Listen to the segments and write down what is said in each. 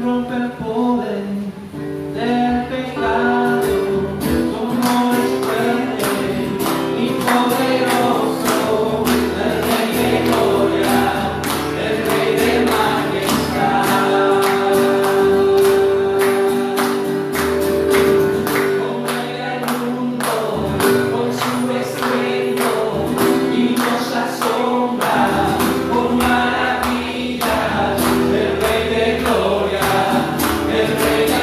rompe el poder del pecado. Tu amor es fuerte y poderoso, el Rey de gloria, el Rey de majestad. Conmueve al mundo con su estruendo y nos asombra con maravillas. El Rey de gloria, el Rey de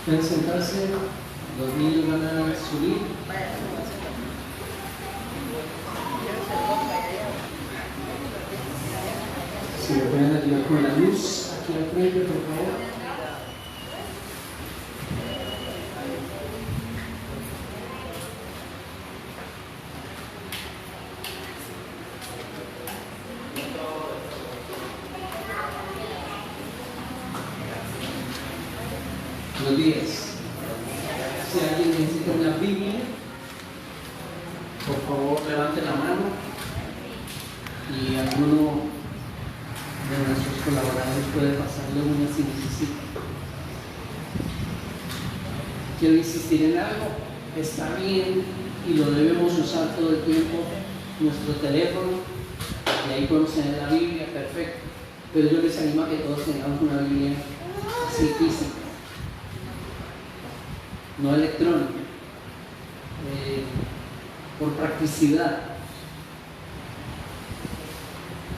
Pueden sentarse, los niños van a subir. Si me pueden ayudar con la luz aquí al frente, por favor. Buenos días. Si alguien necesita una Biblia, por favor levante la mano y alguno de nuestros colaboradores puede pasarle una si necesita. Quiero insistir en algo, está bien y lo debemos usar todo el tiempo, nuestro teléfono, y ahí podemos tener la Biblia, perfecto, pero yo les animo a que todos tengamos una Biblia así física, no electrónica, por practicidad.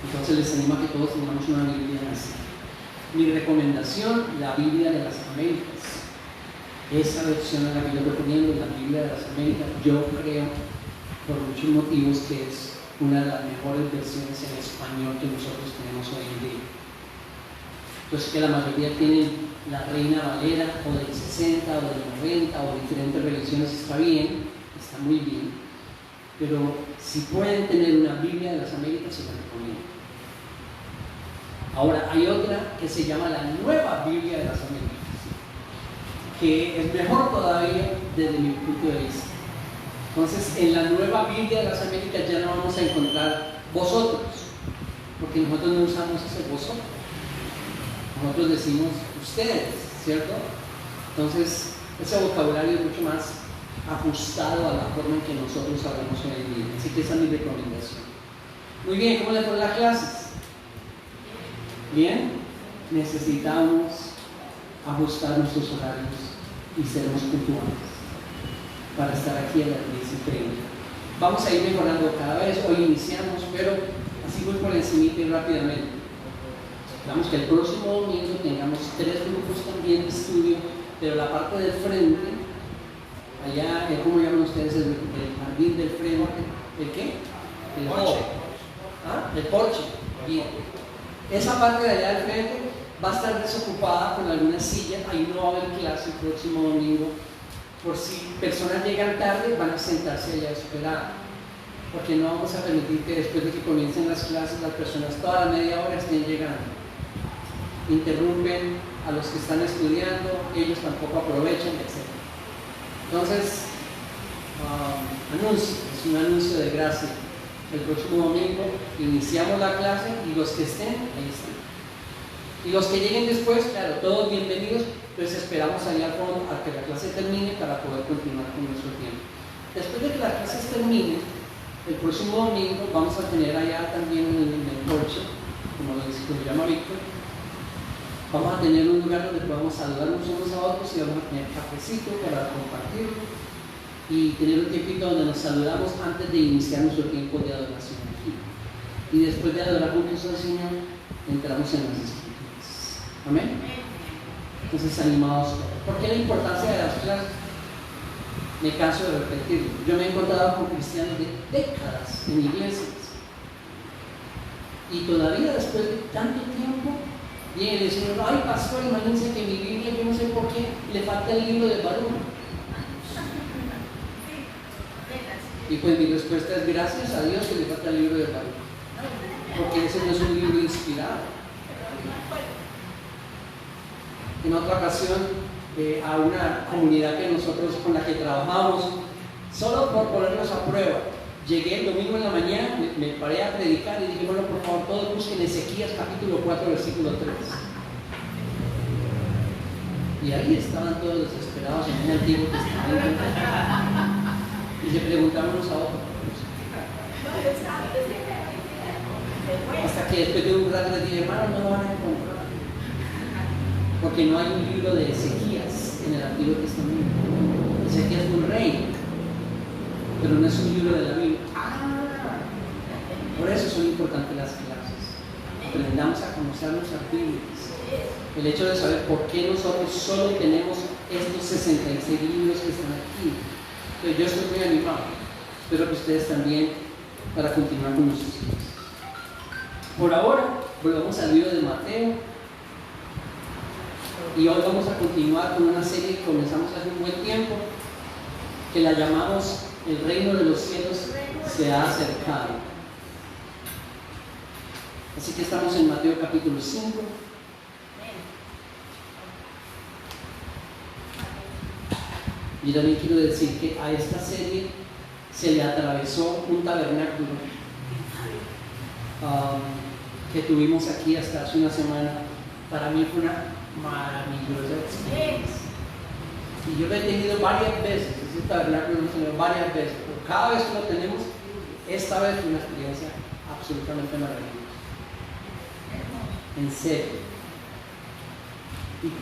Entonces les animo a que todos tengamos una Biblia así. Mi recomendación, la Biblia de las Américas. Esa versión en la que yo recomiendo, la Biblia de las Américas, yo creo, por muchos motivos, que es una de las mejores versiones en español que nosotros tenemos hoy en día. Entonces que la mayoría tienen la Reina Valera o del 60 o del 90 o diferentes revisiones, está bien, está muy bien, pero si pueden tener una Biblia de las Américas, se la recomiendo. Ahora hay otra que se llama la Nueva Biblia de las Américas, que es mejor todavía desde mi punto de vista. Entonces en la Nueva Biblia de las Américas ya no vamos a encontrar vosotros, porque nosotros no usamos ese vosotros. Nosotros decimos ustedes, ¿cierto? Entonces, ese vocabulario es mucho más ajustado a la forma en que nosotros hablamos hoy en día. Así que esa es mi recomendación. Muy bien, ¿cómo le ponen las clases? Bien, necesitamos ajustar nuestros horarios y seremos puntuales para estar aquí a las 10:30. Vamos a ir mejorando cada vez. Hoy iniciamos, pero así voy por encima y rápidamente. Esperamos que el próximo domingo tengamos 3 grupos también de estudio, pero la parte del frente, allá, ¿cómo llaman ustedes el jardín del frente? ¿El qué? El porche. ¿Ah? El porche. Bien. Esa parte de allá del frente va a estar desocupada con algunas sillas, ahí no va a haber clase el próximo domingo, por si personas llegan tarde, van a sentarse allá a esperar, porque no vamos a permitir que después de que comiencen las clases las personas toda la media hora estén llegando. Interrumpen a los que están estudiando, ellos tampoco aprovechan, etc. Entonces, anuncio, es un anuncio de gracia. El próximo domingo iniciamos la clase y los que estén, ahí están. Y los que lleguen después, claro, todos bienvenidos, pues esperamos allá al fondo a que la clase termine para poder continuar con nuestro tiempo. Después de que las clases terminen, el próximo domingo vamos a tener allá también en el porche, como lo llama Víctor, vamos a tener un lugar donde podamos saludarnos unos a otros y vamos a tener cafecito para compartirlo y tener un tiempito donde nos saludamos antes de iniciar nuestro tiempo de adoración aquí. Y después de adorar juntos al Señor, entramos en las Escrituras. Amén. Entonces, animados. ¿Por qué la importancia de las clases? Me canso de repetirlo. Yo me he encontrado con cristianos de décadas en iglesias y todavía después de tanto tiempo viene el Señor, ay pastor, imagínense que mi Biblia, yo no sé por qué, le falta el libro de Baruch. Y pues mi respuesta es gracias a Dios que le falta el libro de Baruch, porque ese no es un libro inspirado. En otra ocasión, a una comunidad que nosotros con la que trabajamos, solo por ponernos a prueba, llegué el domingo en la mañana, me paré a predicar y dije, bueno, por favor, todos busquen Ezequías capítulo 4, versículo 3. Y ahí estaban todos desesperados en el Antiguo Testamento. Y se preguntaban unos a otros. Hasta que después de un rato les dije, hermano, no lo van a encontrar. Porque no hay un libro de Ezequías en el Antiguo Testamento. Ezequías fue un rey, pero no es un libro de la Biblia. Por eso son importantes las clases. Aprendamos a conocer nuestras Biblias. El hecho de saber por qué nosotros solo tenemos estos 66 libros que están aquí. Entonces yo estoy muy animado. Espero que ustedes también, para continuar con nuestros hijos. Por ahora, volvamos al libro de Mateo. Y hoy vamos a continuar con una serie que comenzamos hace un buen tiempo, que la llamamos El reino de los cielos se ha acercado. Así que estamos en Mateo capítulo 5. Y también quiero decir que a esta serie se le atravesó un tabernáculo que tuvimos aquí hasta hace una semana. Para mí fue una maravillosa experiencia. Y yo lo he tenido varias veces, ese tabernáculo lo hemos tenido varias veces, pero cada vez que lo tenemos, esta vez fue una experiencia absolutamente maravillosa. En serio.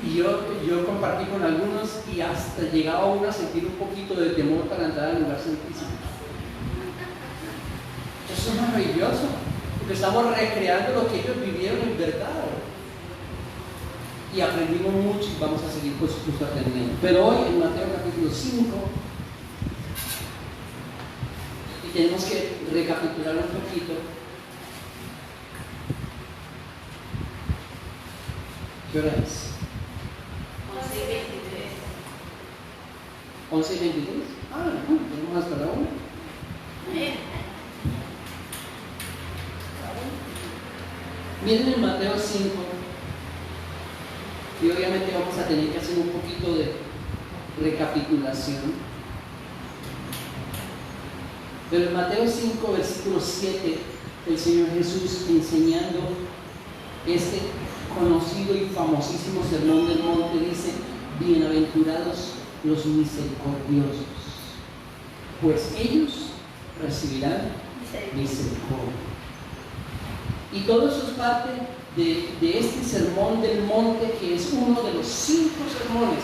Y yo compartí con algunos y hasta llegaba uno a sentir un poquito de temor para entrar al lugar santísimo. Eso es maravilloso, porque estamos recreando lo que ellos vivieron en verdad. Y aprendimos mucho y vamos a seguir por supuesto aprendiendo. Pero hoy en Mateo capítulo 5, y tenemos que recapitular un poquito. ¿Qué hora es? 11:23. ¿11:23? Ah, no, tenemos hasta la 1. Miren en Mateo 5, y obviamente vamos a tener que hacer un poquito de recapitulación. Pero en Mateo 5, versículo 7, el Señor Jesús enseñando este conocido y famosísimo sermón del monte dice: bienaventurados los misericordiosos, pues ellos recibirán misericordia. Y todo eso es parte de este sermón del monte, que es uno de los 5 sermones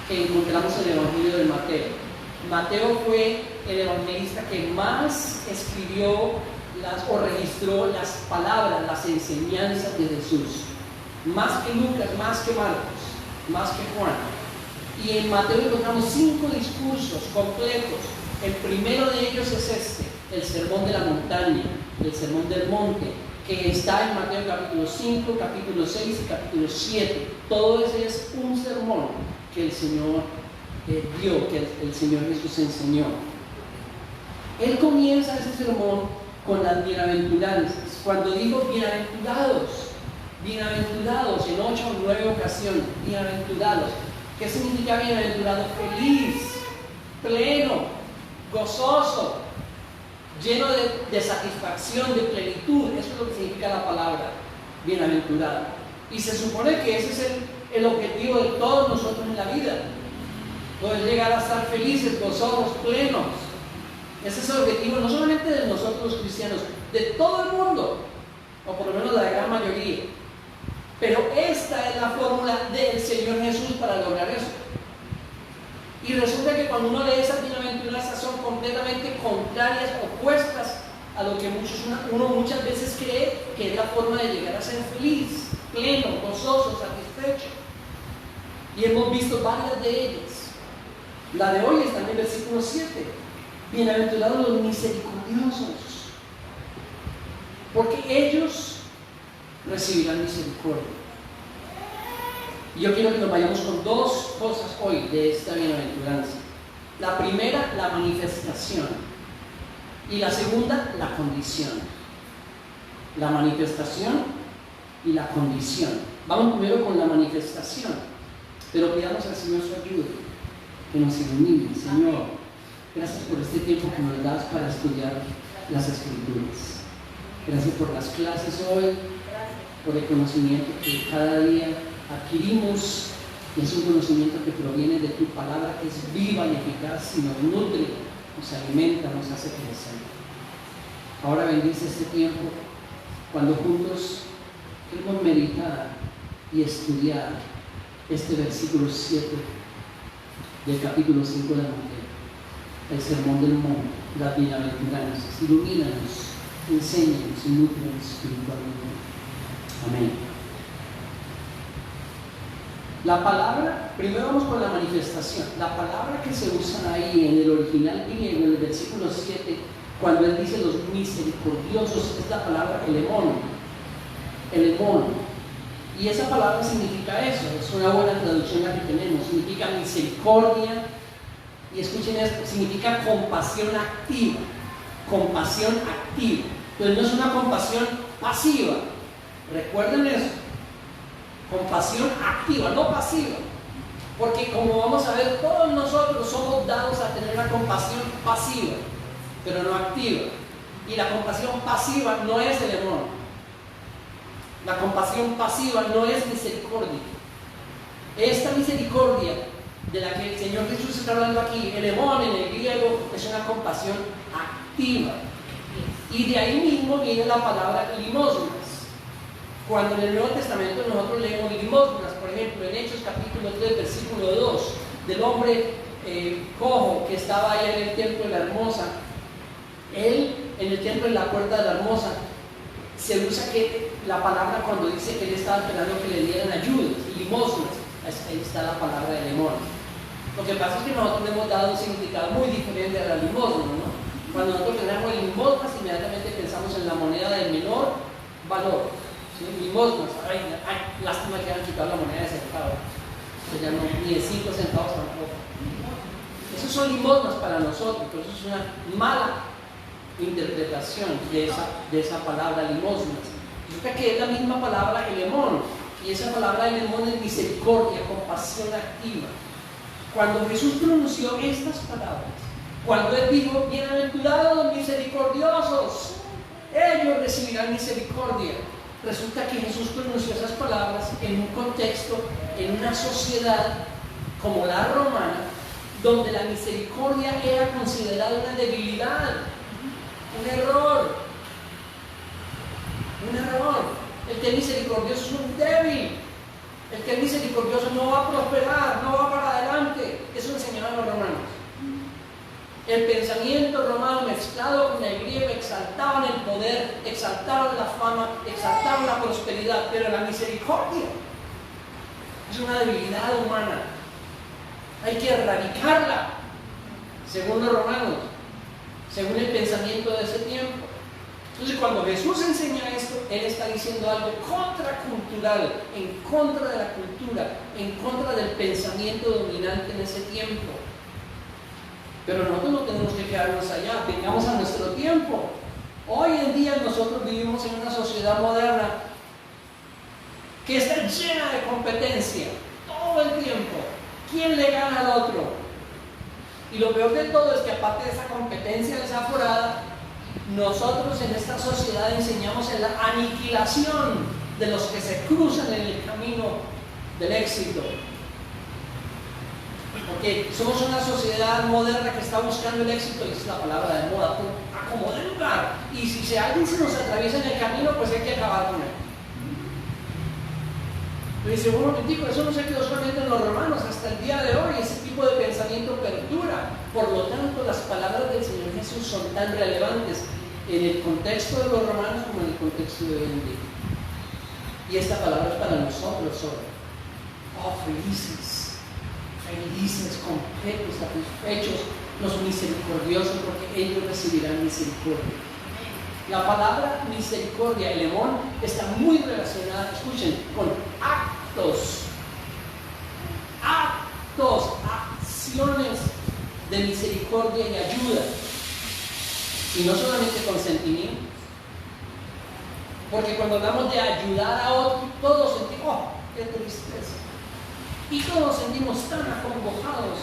que encontramos en el Evangelio de Mateo. Mateo fue el evangelista que más escribió o registró las palabras, las enseñanzas de Jesús. Más que Lucas, más que Marcos, más que Juan. Y en Mateo encontramos 5 discursos completos. El primero de ellos es este, el sermón de la montaña, el sermón del monte, que está en Mateo capítulo 5, capítulo 6 y capítulo 7. Todo ese es un sermón que el Señor dio, que el Señor Jesús enseñó. Él comienza ese sermón con las bienaventuranzas. Cuando digo bienaventurados en 8 o 9 ocasiones, bienaventurados. ¿Qué significa bienaventurado? Feliz, pleno, gozoso, lleno de satisfacción, de plenitud. Eso es lo que significa la palabra bienaventurado. Y se supone que ese es el objetivo de todos nosotros en la vida. Poder llegar a estar felices, gozosos, plenos. Ese es el objetivo no solamente de nosotros los cristianos, de todo el mundo, o por lo menos la gran mayoría. Pero esta es la fórmula del Señor Jesús para lograr eso. Y resulta que cuando uno lee esas bienaventuranzas son completamente contrarias, opuestas a lo que uno muchas veces cree que es la forma de llegar a ser feliz, pleno, gozoso, satisfecho. Y hemos visto varias de ellas. La de hoy está en el versículo 7. Bienaventurados los misericordiosos, porque ellos recibirán misericordia. Y yo quiero que nos vayamos con 2 cosas hoy de esta bienaventuranza. La primera, la manifestación, y la segunda, la condición. La manifestación y la condición. Vamos primero con la manifestación, pero pidamos al Señor su ayuda, que nos ilumine. Señor, gracias por este tiempo que nos das para estudiar las Escrituras. Gracias por las clases hoy, por el conocimiento que cada día adquirimos. Es un conocimiento que proviene de tu palabra, que es viva y eficaz y nos nutre, nos alimenta, nos hace crecer. Ahora bendice este tiempo cuando juntos queremos meditar y estudiar este versículo 7 del capítulo 5 de Mateo, el sermón del monte, las bienaventuranzas. Ilumínanos, enséñanos y nútrenos espiritualmente. Amén. La palabra, primero vamos con la manifestación. La palabra que se usa ahí en el original griego, en el versículo 7, cuando él dice los misericordiosos, es la palabra elemón. Elemón. Y esa palabra significa eso, es una buena traducción la que tenemos, significa misericordia, y escuchen esto, significa compasión activa, compasión activa. Entonces no es una compasión pasiva, recuerden eso, compasión activa, no pasiva, porque como vamos a ver, todos nosotros somos dados a tener una compasión pasiva, pero no activa, y la compasión pasiva no es el amor. La compasión pasiva no es misericordia. Esta misericordia de la que el Señor Jesús está hablando aquí, el emón en el griego, es una compasión activa. Y de ahí mismo viene la palabra limosnas. Cuando en el Nuevo Testamento nosotros leemos limosnas, por ejemplo, en Hechos capítulo 3, versículo 2, del hombre cojo que estaba allá en el templo de la Hermosa, él en el templo de la puerta de la Hermosa, se usa que la palabra cuando dice que él estaba esperando que le dieran ayudas, limosnas, ahí está la palabra de limón. Lo que pasa es que nosotros le hemos dado un significado muy diferente a la limosna, ¿no? Cuando nosotros tenemos limosnas, inmediatamente pensamos en la moneda de menor valor, ¿sí? Limosnas, lástima que hayan quitado la moneda de centavo, que ya no, ni de 5 centavos tampoco. Esos son limosnas para nosotros, pero eso es una mala interpretación de esa palabra limosnas. Resulta que es la misma palabra elemón, y esa palabra elemón es misericordia, compasión activa. Cuando Jesús pronunció estas palabras, cuando él dijo, bienaventurados misericordiosos, ellos recibirán misericordia, resulta que Jesús pronunció esas palabras en un contexto, en una sociedad como la romana, donde la misericordia era considerada una debilidad, un error. El que es misericordioso es un débil. El que es misericordioso no va a prosperar, no va para adelante. Eso enseñaban los romanos. El pensamiento romano mezclado con el griego exaltaban el poder, exaltaban la fama, exaltaban la prosperidad, pero la misericordia es una debilidad humana. Hay que erradicarla, según los romanos, según el pensamiento de ese tiempo. Entonces, cuando Jesús enseña esto, Él está diciendo algo contracultural, en contra de la cultura, en contra del pensamiento dominante en ese tiempo. Pero nosotros no tenemos que quedarnos allá, vengamos a nuestro tiempo. Hoy en día nosotros vivimos en una sociedad moderna que está llena de competencia, todo el tiempo. ¿Quién le gana al otro? Y lo peor de todo es que aparte de esa competencia desaforada, nosotros en esta sociedad enseñamos en la aniquilación de los que se cruzan en el camino del éxito. Porque somos una sociedad moderna que está buscando el éxito, y es la palabra de moda, como de lugar. Y si alguien se nos atraviesa en el camino, pues hay que acabar con él. Pero dice, un momentico, eso no se quedó solamente en los romanos, hasta el día de hoy ese tipo de pensamiento perdura. Por lo tanto, las palabras del Señor Jesús son tan relevantes en el contexto de los romanos como en el contexto de hoy en día. Y esta palabra es para nosotros hoy. Oh, felices, completos, satisfechos, los misericordiosos, porque ellos recibirán misericordia. La palabra misericordia, el emón, está muy relacionada, escuchen, con acciones de misericordia y ayuda. Y no solamente con sentimientos. Porque cuando hablamos de ayudar a otro, todos sentimos, oh, qué tristeza. Y todos nos sentimos tan acongojados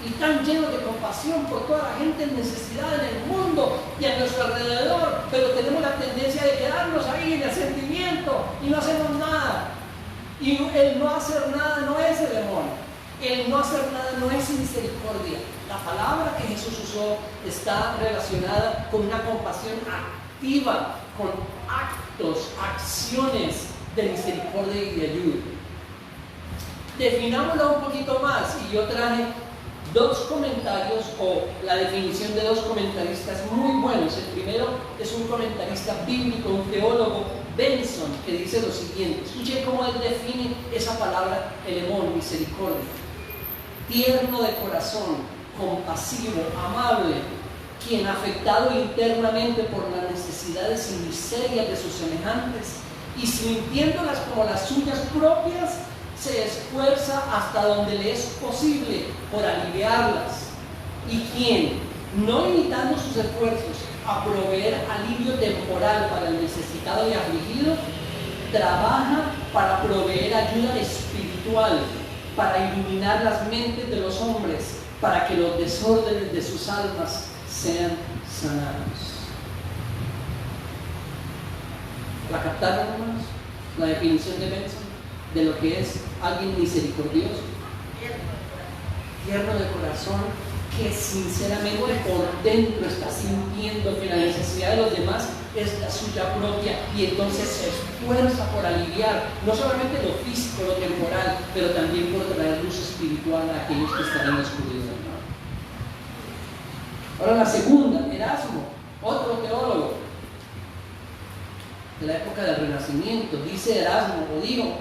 y tan llenos de compasión por toda la gente en necesidad en el mundo y a nuestro alrededor, pero tenemos la tendencia de quedarnos ahí en el sentimiento y no hacemos nada. Y el no hacer nada no es el amor, el no hacer nada no es misericordia. La palabra que Jesús usó está relacionada con una compasión activa, con actos, acciones de misericordia y de ayuda. Definámosla un poquito más, y yo traje dos comentarios, o la definición de dos comentaristas muy buenos. El primero es un comentarista bíblico, un teólogo Benson, que dice lo siguiente. Escuchen cómo él define esa palabra, elemón, misericordia. Tierno de corazón, compasivo, amable, quien afectado internamente por las necesidades y miserias de sus semejantes y sintiéndolas como las suyas propias, se esfuerza hasta donde le es posible por aliviarlas, y quien, no limitando sus esfuerzos a proveer alivio temporal para el necesitado y afligido, trabaja para proveer ayuda espiritual, para iluminar las mentes de los hombres, para que los desórdenes de sus almas sean sanados. ¿La captaron, hermanos? La definición de Benson de lo que es alguien misericordioso, tierno de corazón, que sinceramente por dentro está sintiendo que la necesidad de los demás es la suya propia, y entonces se esfuerza por aliviar no solamente lo físico, lo temporal, pero también por traer luz espiritual a aquellos que están en la oscuridad. Ahora la segunda, Erasmo, otro teólogo de la época del Renacimiento, dice Erasmo, o digo,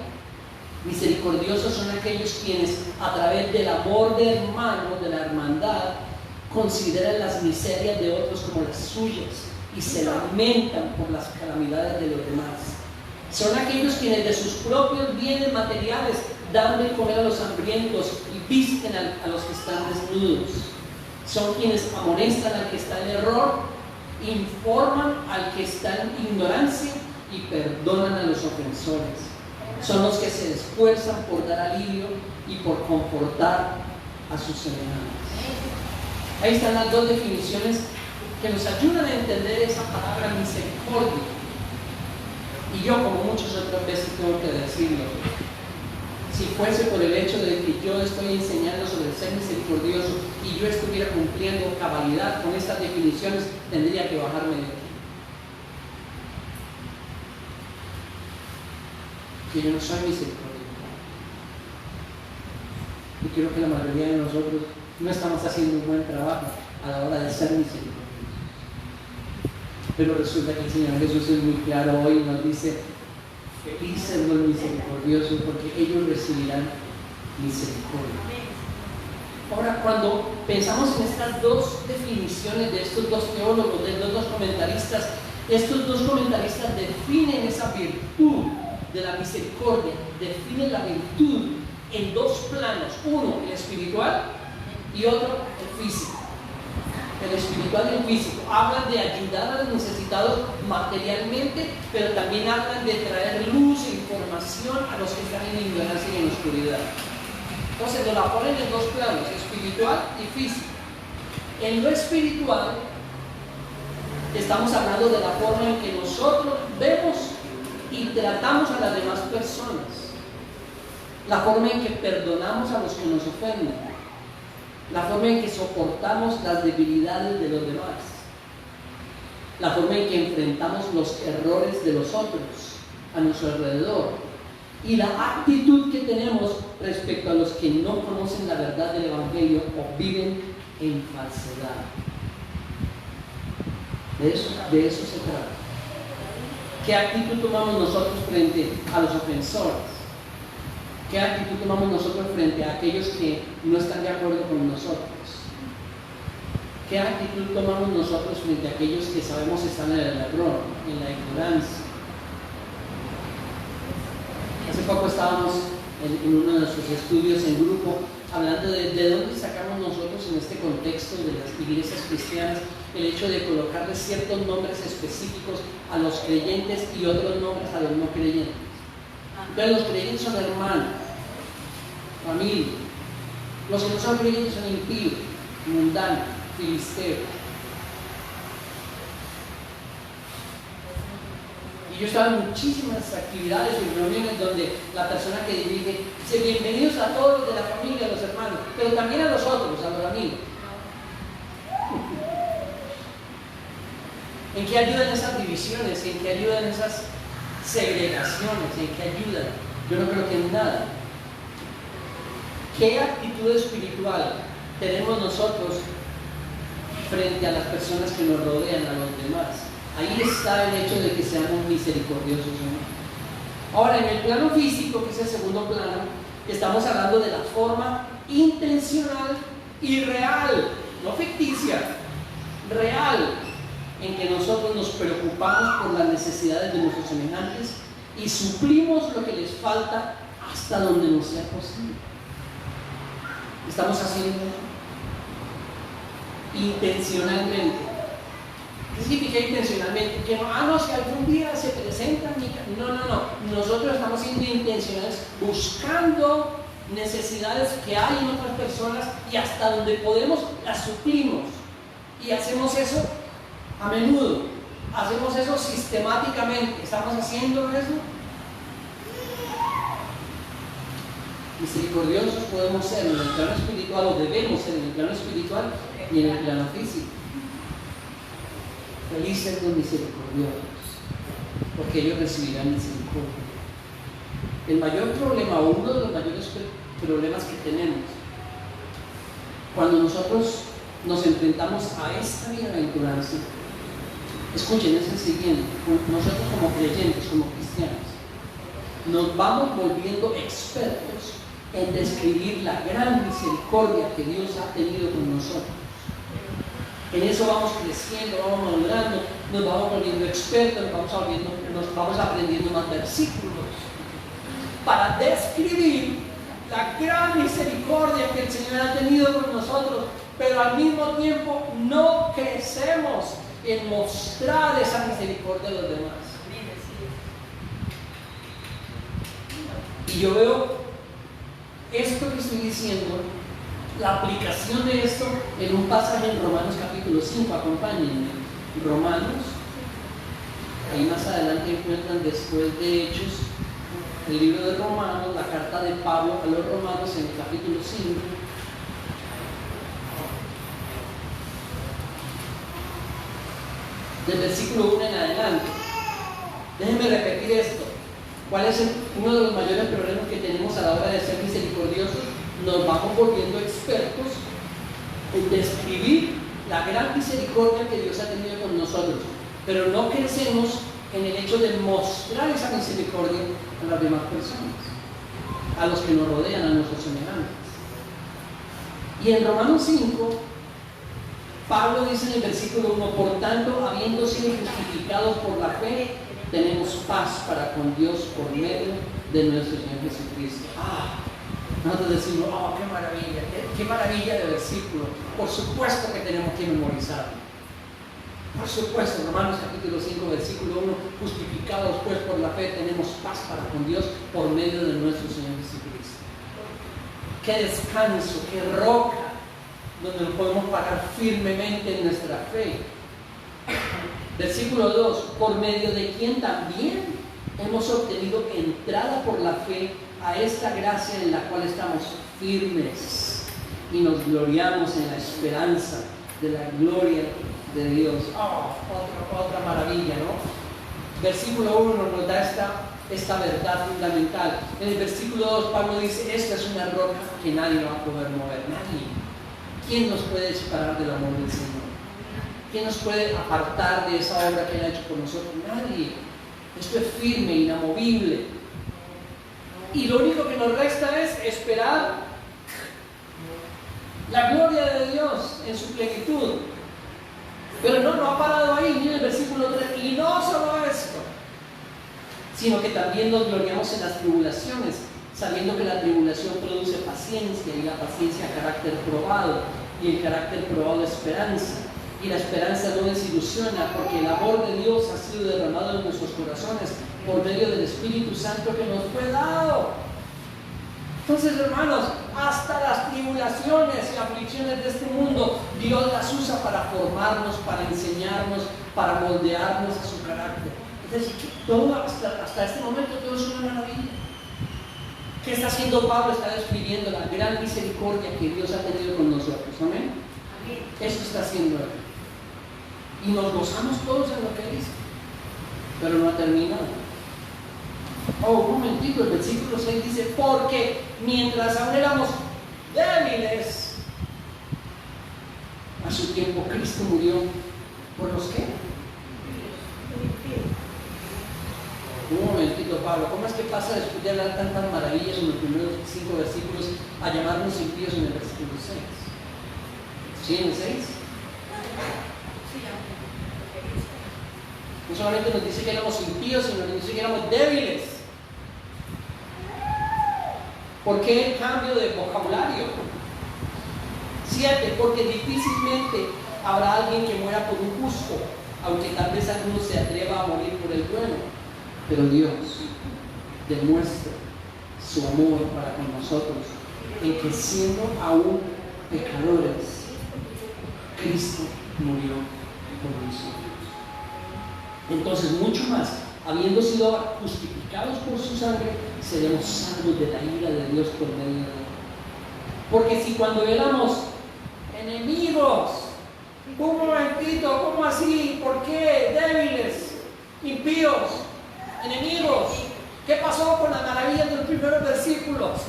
misericordiosos son aquellos quienes a través del amor de hermanos, de la hermandad, consideran las miserias de otros como las suyas y se lamentan por las calamidades de los demás. Son aquellos quienes de sus propios bienes materiales dan de comer a los hambrientos y visten a los que están desnudos. Son quienes amonestan al que está en error, informan al que está en ignorancia y perdonan a los ofensores. Son los que se esfuerzan por dar alivio y por confortar a sus semejantes. Ahí están las dos definiciones que nos ayudan a entender esa palabra misericordia. Y yo, como muchas otras veces, tengo que decirlo. Si fuese por el hecho de que yo estoy enseñando sobre el ser misericordioso y yo estuviera cumpliendo cabalidad con estas definiciones, tendría que bajarme de aquí. Que yo no soy misericordioso. Y creo que la mayoría de nosotros no estamos haciendo un buen trabajo a la hora de ser misericordiosos. Pero resulta que el Señor Jesús es muy claro hoy y nos dice: felices los misericordiosos, porque ellos recibirán misericordia. Ahora, cuando pensamos en estas dos definiciones de estos dos teólogos, de estos dos comentaristas, estos dos comentaristas definen esa virtud de la misericordia, definen la virtud en dos planos: uno, el espiritual, y otro, el físico. El espiritual y el físico hablan de ayudar a los necesitados materialmente, pero también hablan de traer luz e información a los que están en ignorancia y en oscuridad. Entonces nos la ponen en dos planos, espiritual y físico. En lo espiritual estamos hablando de la forma en que nosotros vemos y tratamos a las demás personas, la forma en que perdonamos a los que nos ofenden, la forma en que soportamos las debilidades de los demás, la forma en que enfrentamos los errores de los otros a nuestro alrededor, y la actitud que tenemos respecto a los que no conocen la verdad del Evangelio o viven en falsedad. De eso se trata. ¿Qué actitud tomamos nosotros frente a los ofensores? ¿Qué actitud tomamos nosotros frente a aquellos que no están de acuerdo con nosotros? ¿Qué actitud tomamos nosotros frente a aquellos que sabemos que están en el error, en la ignorancia? Hace poco estábamos en uno de nuestros estudios en grupo hablando de dónde sacamos nosotros en este contexto de las iglesias cristianas el hecho de colocarle ciertos nombres específicos a los creyentes y otros nombres a los no creyentes. Entonces los creyentes son hermanos, familia. Los que no son creyentes son impíos, mundanos, filisteos. Y yo estaba en muchísimas actividades y reuniones donde la persona que dirige dice: bienvenidos a todos los de la familia, a los hermanos, pero también a los otros, a los amigos. ¿En qué ayudan esas divisiones? ¿En qué ayudan esas segregaciones? ¿En qué ayudan? Yo no creo que en nada. ¿Qué actitud espiritual tenemos nosotros frente a las personas que nos rodean, a los demás? Ahí está el hecho de que seamos misericordiosos, ¿no? Ahora, en el plano físico, que es el segundo plano, estamos hablando de la forma intencional y real, no ficticia, real, en que nosotros nos preocupamos por las necesidades de nuestros semejantes y suplimos lo que les falta hasta donde nos sea posible. Estamos haciendo intencionalmente. ¿Qué significa intencionalmente? Que no, si algún día se presenta no. Nosotros estamos siendo intencionales buscando necesidades que hay en otras personas y hasta donde podemos las suplimos. Y hacemos eso a menudo, hacemos eso sistemáticamente. ¿Estamos haciendo eso? Misericordiosos podemos ser en el plano espiritual, o debemos ser en el plano espiritual y en el plano físico. Felices los misericordiosos, porque ellos recibirán misericordia. El mayor problema, o uno de los mayores problemas que tenemos cuando nosotros nos enfrentamos a esta bienaventuranza, escuchen, es el siguiente: nosotros como creyentes, como cristianos, nos vamos volviendo expertos en describir la gran misericordia que Dios ha tenido con nosotros. En eso vamos creciendo, vamos madurando, nos vamos volviendo expertos, nos vamos aprendiendo más versículos para describir la gran misericordia que el Señor ha tenido con nosotros, pero al mismo tiempo no crecemos en mostrar esa misericordia a los demás. Y yo veo esto que estoy diciendo, la aplicación de esto en un pasaje en Romanos capítulo 5, acompáñenme. Romanos, ahí más adelante encuentran, después de Hechos, el libro de Romanos, la carta de Pablo a los romanos en el capítulo 5. Del versículo 1 en adelante. Déjenme repetir esto. ¿Cuál es uno de los mayores problemas que tenemos a la hora de ser misericordiosos? Nos vamos volviendo expertos en describir la gran misericordia que Dios ha tenido con nosotros, pero no crecemos en el hecho de mostrar esa misericordia a las demás personas, a los que nos rodean, a nuestros semejantes. Y en Romanos 5, Pablo dice en el versículo 1: por tanto, habiendo sido justificados por la fe, tenemos paz para con Dios por medio de nuestro Señor Jesucristo. Nosotros decimos, qué maravilla de versículo. Por supuesto que tenemos que memorizarlo. Por supuesto, Romanos capítulo 5, versículo 1: justificados pues por la fe, tenemos paz para con Dios por medio de nuestro Señor Jesucristo. Qué descanso, qué roca, donde nos podemos parar firmemente en nuestra fe. Versículo 2: por medio de quien también hemos obtenido entrada por la fe a esta gracia en la cual estamos firmes y nos gloriamos en la esperanza de la gloria de Dios. Otra maravilla, ¿no? Versículo 1 nos da esta verdad fundamental. En el versículo 2 Pablo dice: esta es una roca que nadie va a poder mover, nadie. ¿Quién nos puede separar del amor del Señor? ¿Quién nos puede apartar de esa obra que Él ha hecho por nosotros? Nadie. Esto es firme, inamovible. Y lo único que nos resta es esperar la gloria de Dios en su plenitud. Pero no ha parado ahí. Miren el versículo 3: y no solo esto, sino que también nos gloriamos en las tribulaciones, sabiendo que la tribulación produce paciencia, y la paciencia carácter probado, y el carácter probado esperanza. Y la esperanza no desilusiona, porque el amor de Dios ha sido derramado en nuestros corazones por medio del Espíritu Santo que nos fue dado. Entonces, hermanos, hasta las tribulaciones y aflicciones de este mundo, Dios las usa para formarnos, para enseñarnos, para moldearnos a su carácter. Es decir, que todo hasta este momento todo es una maravilla. ¿Qué está haciendo Pablo? Está describiendo la gran misericordia que Dios ha tenido con nosotros. ¿Amén? Eso está haciendo Él. Y nos gozamos todos en lo que dice. Pero no ha terminado. Un momentito, el versículo 6 dice: porque mientras aún éramos débiles, a su tiempo Cristo murió por los que Un momentito, Pablo, ¿cómo es que pasa después de hablar tantas maravillas en los primeros 5 versículos a llamarnos impíos en el versículo 6? ¿Sí, en el 6? No solamente nos dice que éramos impíos, sino nos dice que éramos débiles. ¿Por qué el cambio de vocabulario? 7, porque difícilmente habrá alguien que muera por un justo, aunque tal vez alguno se atreva a morir por el bueno. Pero Dios demuestra su amor para con nosotros en que siendo aún pecadores, Cristo murió por nosotros. Entonces, mucho más, habiendo sido justificados por su sangre, seremos salvos de la ira de Dios por medio de él. Porque si cuando éramos enemigos, un momentito, ¿cómo así? ¿Por qué? Débiles, impíos, enemigos. ¿Qué pasó con las maravillas de los primeros versículos?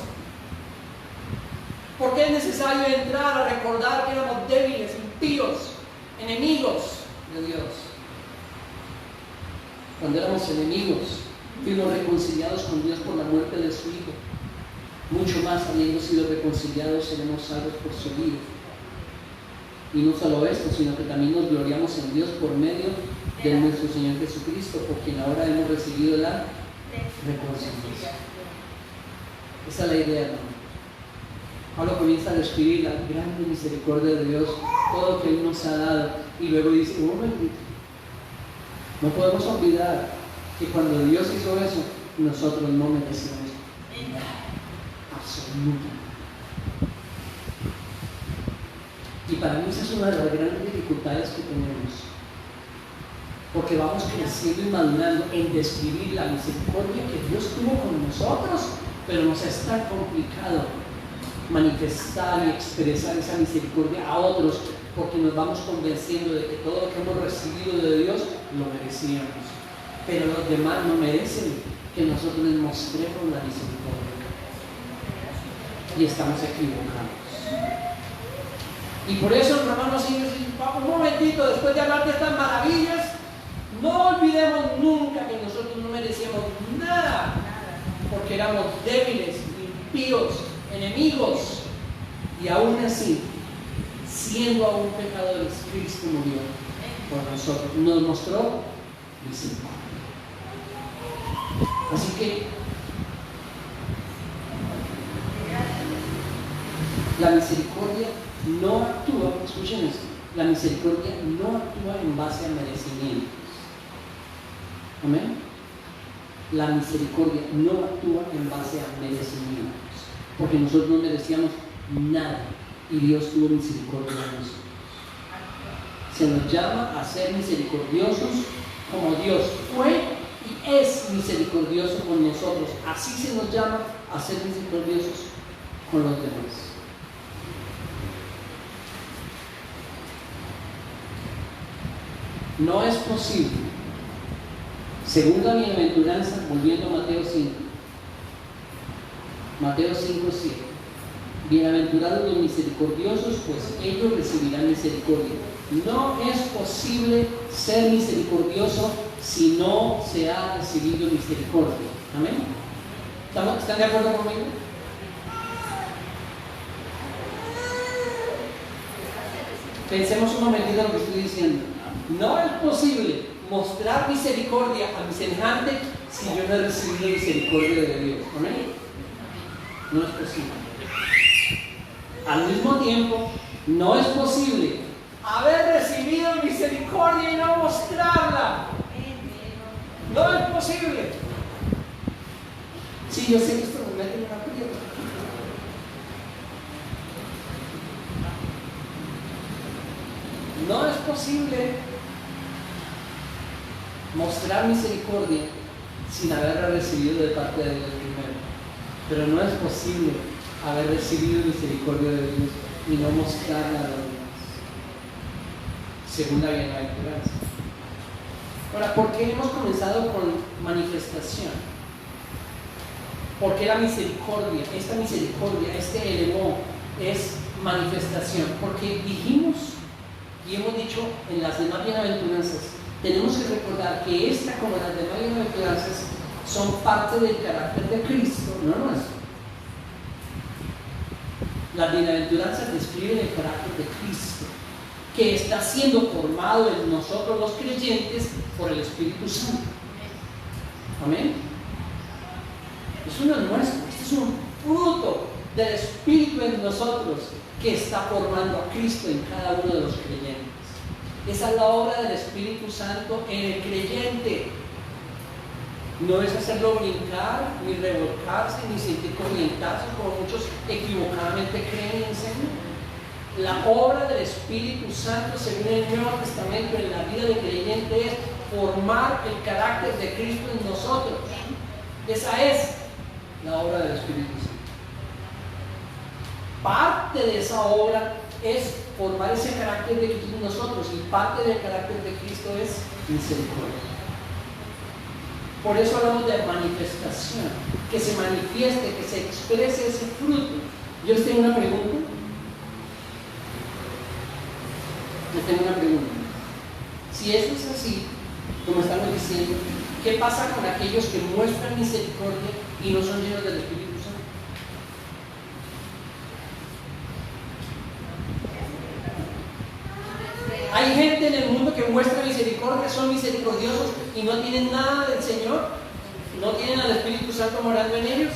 ¿Por qué es necesario entrar a recordar que éramos débiles, impíos, enemigos de Dios? Cuando éramos enemigos, fuimos reconciliados con Dios por la muerte de su Hijo. Mucho más, habiendo sido reconciliados, seremos salvos por su vida. Y no solo esto, sino que también nos gloriamos en Dios por medio de nuestro Señor Jesucristo, por quien ahora hemos recibido la reconciliación. Esa es la idea, hermano. Pablo comienza a describir la grande misericordia de Dios, todo lo que Él nos ha dado, y luego dice, un momentito, no podemos olvidar que cuando Dios hizo eso, nosotros no merecíamos nada, absolutamente. Y para mí esa es una de las grandes dificultades que tenemos, porque vamos creciendo y madurando en describir la misericordia que Dios tuvo con nosotros, pero nos es tan complicado manifestar y expresar esa misericordia a otros, porque nos vamos convenciendo de que todo lo que hemos recibido de Dios lo merecíamos, pero los demás no merecen que nosotros les mostremos la misericordia, y estamos equivocados. Y por eso, hermanos, un momentito, después de hablar de estas maravillas, no olvidemos nunca que nosotros no merecíamos nada, porque éramos débiles, impíos, enemigos, y aún así, siendo aún pecadores, Cristo murió por nosotros, nos mostró misericordia. Así que la misericordia no actúa, escuchen esto, la misericordia no actúa en base a merecimientos. Amén. La misericordia no actúa en base a merecimientos, porque nosotros no merecíamos nada y Dios tuvo misericordia de nosotros. Se nos llama a ser misericordiosos como Dios fue y es misericordioso con nosotros. Así se nos llama a ser misericordiosos con los demás. No es posible, según la bienaventuranza, volviendo a Mateo 5, Mateo 5:7, bienaventurados los misericordiosos, pues ellos recibirán misericordia. No es posible ser misericordioso si no se ha recibido misericordia. ¿Amén? ¿Están de acuerdo conmigo? Pensemos un momentito en lo que estoy diciendo. No es posible mostrar misericordia a mi semejante si yo no he recibido misericordia de Dios. ¿Amén? No es posible. Al mismo tiempo, no es posible haber recibido misericordia y no mostrarla. No es posible. Sí, yo sé que esto nos mete en una aprieto. No es posible mostrar misericordia sin haberla recibido de parte de Dios primero. Pero no es posible haber recibido misericordia de Dios y no mostrarla a los demás, según la bienaventuranza. Ahora, ¿por qué hemos comenzado con manifestación? ¿Por qué la misericordia, esta misericordia, este elemento es manifestación? Porque dijimos y hemos dicho en las demás bienaventuranzas, tenemos que recordar que esta, como las demás bienaventuranzas, son parte del carácter de Cristo, no nuestro. Las bienaventuranzas describen el carácter de Cristo, que está siendo formado en nosotros los creyentes por el Espíritu Santo. Amén. Eso no es nuestro, este es un fruto del Espíritu en nosotros que está formando a Cristo en cada uno de los creyentes. Esa es la obra del Espíritu Santo en el creyente. No es hacerlo brincar, ni revolcarse, ni sentir corrientazos, como muchos equivocadamente creen y enseñan. La obra del Espíritu Santo, según el Nuevo Testamento, en la vida del creyente es formar el carácter de Cristo en nosotros. Esa es la obra del Espíritu Santo. Parte de esa obra es formar ese carácter de Cristo en nosotros, y parte del carácter de Cristo es misericordia. Por eso hablamos de manifestación, que se manifieste, que se exprese ese fruto. Yo les tengo una pregunta. Si eso es así, como estamos diciendo, ¿qué pasa con aquellos que muestran misericordia y no son llenos del Espíritu Santo? Hay gente en el mundo que muestra misericordia, son misericordiosos y no tienen nada del Señor, no tienen al Espíritu Santo morando en ellos.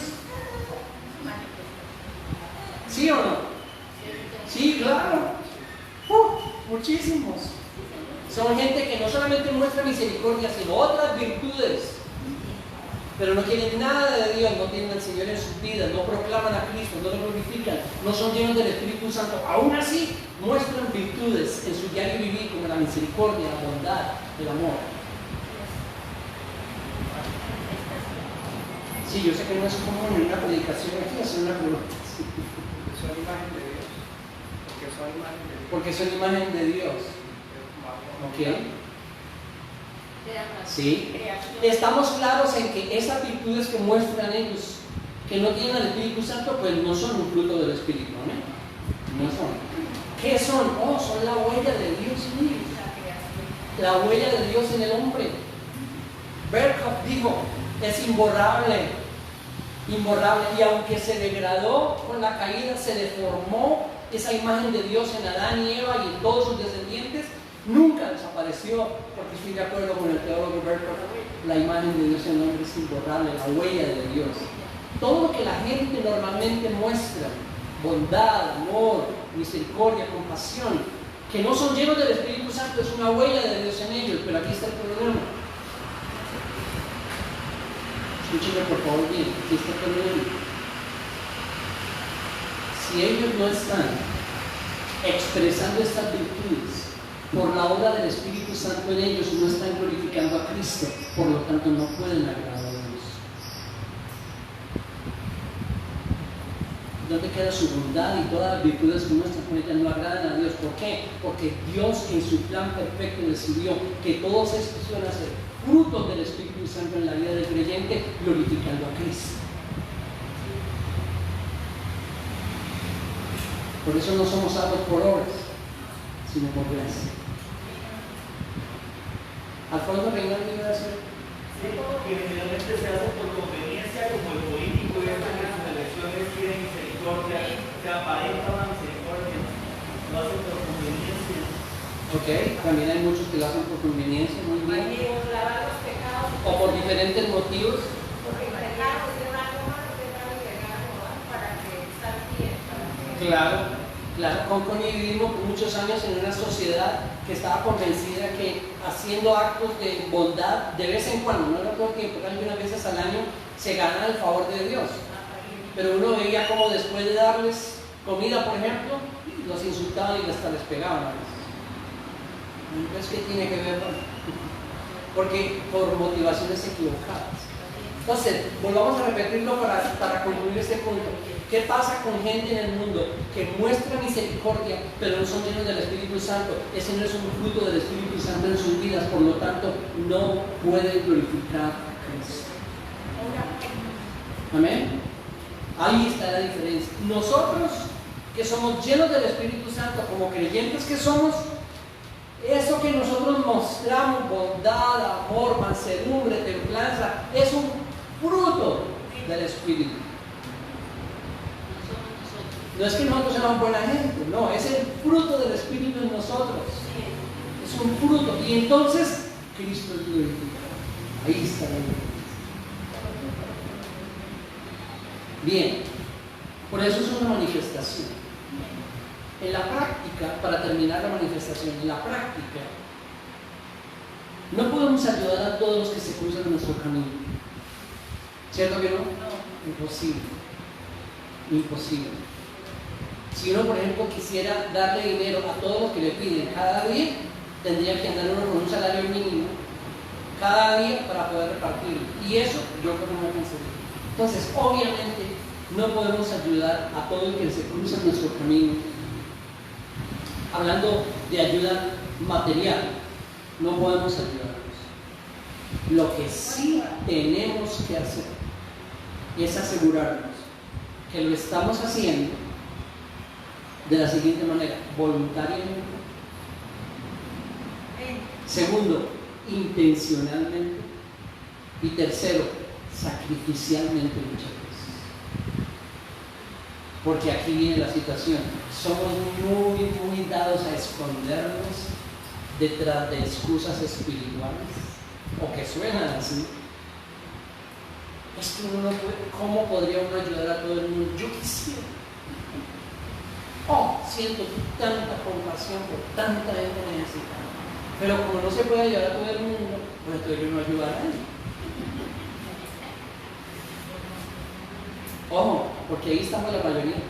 ¿Sí o no? Sí, claro. Muchísimos. Son gente que no solamente muestra misericordia, sino otras virtudes, pero no tienen nada de Dios, no tienen al Señor en sus vidas, no proclaman a Cristo, no lo glorifican, no son llenos del Espíritu Santo. Aún así muestran virtudes en su diario vivir, como la misericordia, la bondad, el amor. Sí, yo sé que no es como en una predicación aquí hacer una pregunta. Son imagen de Dios. Porque son imagen de Dios. ¿Ok? Sí. Estamos claros en que esas virtudes que muestran ellos, que no tienen al Espíritu Santo, pues no son un fruto del Espíritu, ¿no? No son. ¿Qué son? Oh, son la huella de Dios en ellos. La huella de Dios en el hombre. Berkhoff dijo, es imborrable, y aunque se degradó con la caída, se deformó esa imagen de Dios en Adán y Eva y en todos sus descendientes, nunca desapareció, porque estoy de acuerdo con el teólogo Berkhoff, la imagen de Dios en el hombre es imborrable, la huella de Dios. Todo lo que la gente normalmente muestra, bondad, amor, misericordia, compasión, que no son llenos del Espíritu Santo, es una huella de Dios en ellos, pero aquí está el problema. Escúcheme por favor bien, aquí está el problema. Si ellos no están expresando estas virtudes por la obra del Espíritu Santo en ellos, no están glorificando a Cristo, por lo tanto no pueden agradar a Dios. ¿Dónde queda su bondad y todas las virtudes que muestran con ellas no agradan a Dios? ¿Por qué? Porque Dios en su plan perfecto decidió que todos estos iban a ser frutos del Espíritu Santo en la vida del creyente, glorificando a Cristo. Por eso no somos salvos por obras, sino por gracia. Alfonso Reinaldo iba a decir. Sí, que generalmente se hace por conveniencia, como el político y que sus elecciones quieren misericordia, se aparenta una misericordia, lo hacen por conveniencia. Ok, también hay muchos que lo hacen por conveniencia, muy bien. O por diferentes motivos. Claro, Conconi vivimos por muchos años en una sociedad que estaba convencida que haciendo actos de bondad de vez en cuando, no era todo el tiempo, algunas veces al año, se ganaba el favor de Dios. Pero uno veía como después de darles comida, por ejemplo, los insultaban y hasta les pegaban a veces. Entonces, ¿qué tiene que ver? Porque por motivaciones equivocadas. Entonces, volvamos a repetirlo para concluir este punto. ¿Qué pasa con gente en el mundo que muestra misericordia, pero no son llenos del Espíritu Santo? Ese no es un fruto del Espíritu Santo en sus vidas, por lo tanto, no pueden glorificar a Cristo. Amén. Ahí está la diferencia. Nosotros, que somos llenos del Espíritu Santo, como creyentes que somos, eso que nosotros mostramos, bondad, amor, mansedumbre, templanza, es un fruto del Espíritu. No es que nosotros seamos buena gente, no, es el fruto del Espíritu en nosotros. Es un fruto. Y entonces Cristo es glorificado. Ahí está la glorificación. Bien, por eso es una manifestación. En la práctica, para terminar la manifestación, en la práctica, no podemos ayudar a todos los que se cruzan en nuestro camino. ¿Cierto que no? Imposible. Imposible. Si uno, por ejemplo, quisiera darle dinero a todos los que le piden cada día, tendría que andar uno con un salario mínimo cada día para poder repartirlo. Y eso yo creo que no voy a conseguir. Entonces, obviamente, no podemos ayudar a todo el que se cruza en nuestro camino. Hablando de ayuda material, no podemos ayudarlos. Lo que sí tenemos que hacer es asegurarnos que lo estamos haciendo de la siguiente manera: voluntariamente. Segundo, intencionalmente. Y tercero, sacrificialmente muchas veces. Porque aquí viene la situación. Somos muy dados a escondernos detrás de excusas espirituales, o que suenan así. Es que uno no puede, ¿cómo podría uno ayudar a todo el mundo? Yo quisiera. Oh, siento tanta compasión por tanta gente necesitada. Pero como no se puede ayudar a todo el mundo, pues entonces yo no ayudar a él. Ojo, porque ahí estamos la mayoría.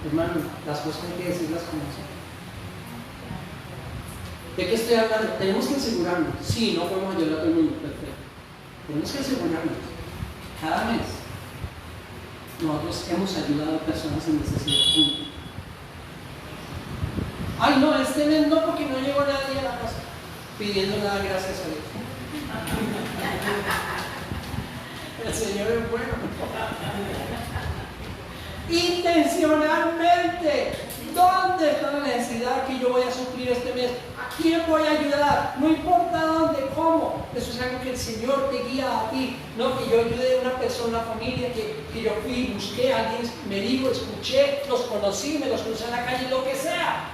Hermano, las cosas hay que decirlas como son. ¿De qué estoy hablando? Tenemos que asegurarnos. Sí, no podemos ayudar a todo el mundo, perfecto. Tenemos que asegurarnos que cada mes nosotros hemos ayudado a personas en necesidad. Punto. Ay, no, este mes no, porque no llegó nadie a la casa pidiendo nada, gracias a Dios. El Señor es bueno. Intencionalmente, ¿dónde está la necesidad que yo voy a suplir este mes? ¿A quién voy a ayudar? No importa dónde, cómo. Eso es algo que el Señor te guía a ti. No que yo ayude a una persona, una familia, que yo fui, busqué a alguien, me digo, escuché, los conocí, me los crucé en la calle, lo que sea.